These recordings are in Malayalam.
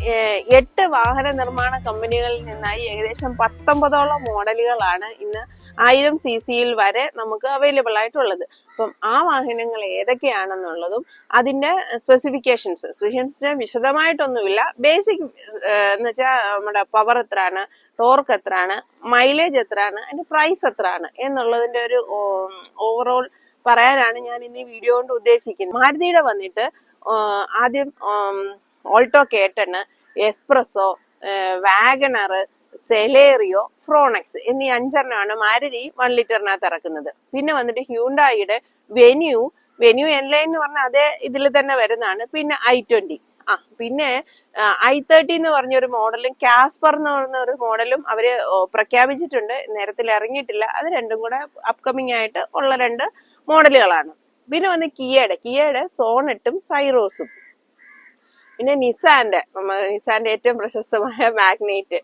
8 വാഹന നിർമ്മാണ കമ്പനികളിൽ നിന്നായി ഏകദേശം 19ഓളം മോഡലുകളാണ് ഇന്ന് 1000 cc വരെ നമുക്ക് അവൈലബിൾ ആയിട്ടുള്ളത്. അപ്പം ആ വാഹനങ്ങൾ ഏതൊക്കെയാണെന്നുള്ളതും അതിന്റെ സ്പെസിഫിക്കേഷൻസിന്റെ വിശദമായിട്ടൊന്നുമില്ല. ബേസിക് എന്ന് വെച്ചാൽ നമ്മുടെ പവർ എത്രയാണ്, ടോർക്ക് എത്രയാണ്, മൈലേജ് എത്രയാണ്, അതിന്റെ പ്രൈസ് എത്രയാണ് എന്നുള്ളതിന്റെ ഒരു ഓവറോൾ പറയാനാണ് ഞാൻ ഇന്ന് ഈ വീഡിയോ കൊണ്ട് ഉദ്ദേശിക്കുന്നത്. മാരുതിയുടെ വന്നിട്ട് ആദ്യം Alto K10, Spresso, WagonR, Celerio, Fronx എന്നീ 5 മാരുതി 1 ലിറ്ററിനകത്ത് ഇറക്കുന്നത്. പിന്നെ വന്നിട്ട് ഹ്യൂണ്ടായിയുടെ വെന്യൂ എൻലൈൻ എന്ന് പറഞ്ഞാൽ അതേ ഇതിൽ തന്നെ വരുന്നതാണ്. പിന്നെ i20, പിന്നെ i30 എന്ന് പറഞ്ഞൊരു മോഡലും കാസ്പർ എന്ന് പറഞ്ഞ ഒരു മോഡലും അവര് പ്രഖ്യാപിച്ചിട്ടുണ്ട്. നേരത്തിൽ ഇറങ്ങിയിട്ടില്ല. അത് രണ്ടും കൂടെ അപ്കമിങ് ആയിട്ട് ഉള്ള 2 മോഡലുകളാണ്. പിന്നെ വന്ന് കിയയുടെ സോണറ്റും സൈറോസും. പിന്നെ നിസാന്റെ ഏറ്റവും പ്രശസ്തമായ മാഗ്നൈറ്റ്,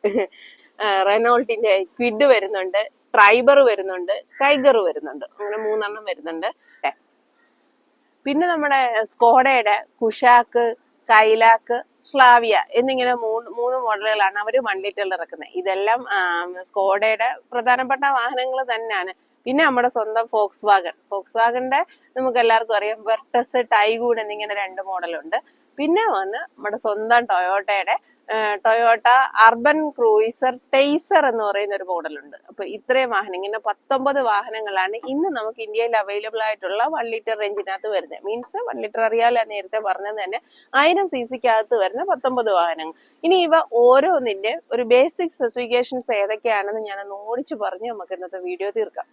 റെനോൾട്ടിന്റെ ക്വിഡ് വരുന്നുണ്ട്, ട്രൈബർ വരുന്നുണ്ട്, കൈഗർ വരുന്നുണ്ട്. അങ്ങനെ 3 വരുന്നുണ്ട്. പിന്നെ നമ്മുടെ സ്കോഡയുടെ കുഷാക്ക്, കൈലാക്ക്, സ്ലാവിയ എന്നിങ്ങനെ 3 മോഡലുകളാണ് അവർ 1 ലിറ്ററിൽ ഇറക്കുന്നത്. ഇതെല്ലാം സ്കോഡയുടെ പ്രധാനപ്പെട്ട വാഹനങ്ങൾ തന്നെയാണ്. പിന്നെ നമ്മുടെ സ്വന്തം ഫോക്സ് വാഗന്റെ നമുക്ക് എല്ലാവർക്കും അറിയാം വെർട്ടസ്, ടൈഗൂൺ എന്നിങ്ങനെ 2 മോഡലുണ്ട്. പിന്നെ വന്ന് നമ്മുടെ സ്വന്തം ടൊയോട്ട അർബൻ ക്രൂയിസർ ടെയ്സർ എന്ന് പറയുന്ന ഒരു മോഡലുണ്ട്. അപ്പൊ ഇത്രയും വാഹനം, ഇങ്ങനെ 19 വാഹനങ്ങളാണ് ഇന്ന് നമുക്ക് ഇന്ത്യയിൽ അവൈലബിൾ ആയിട്ടുള്ള 1 ലിറ്റർ റേഞ്ചിനകത്ത് വരുന്നത്. മീൻസ് 1 ലിറ്റർ അറിയാലോ, നേരത്തെ പറഞ്ഞത് തന്നെ 1000 cc വരുന്ന 19 വാഹനങ്ങൾ. ഇനി ഇവ ഓരോന്നിന്റെ ഒരു ബേസിക് സ്പെസിഫിക്കേഷൻസ് ഏതൊക്കെയാണെന്ന് ഞാനൊന്ന് ഓടിച്ചു പറഞ്ഞ് നമുക്ക് ഇന്നത്തെ വീഡിയോ തീർക്കാം.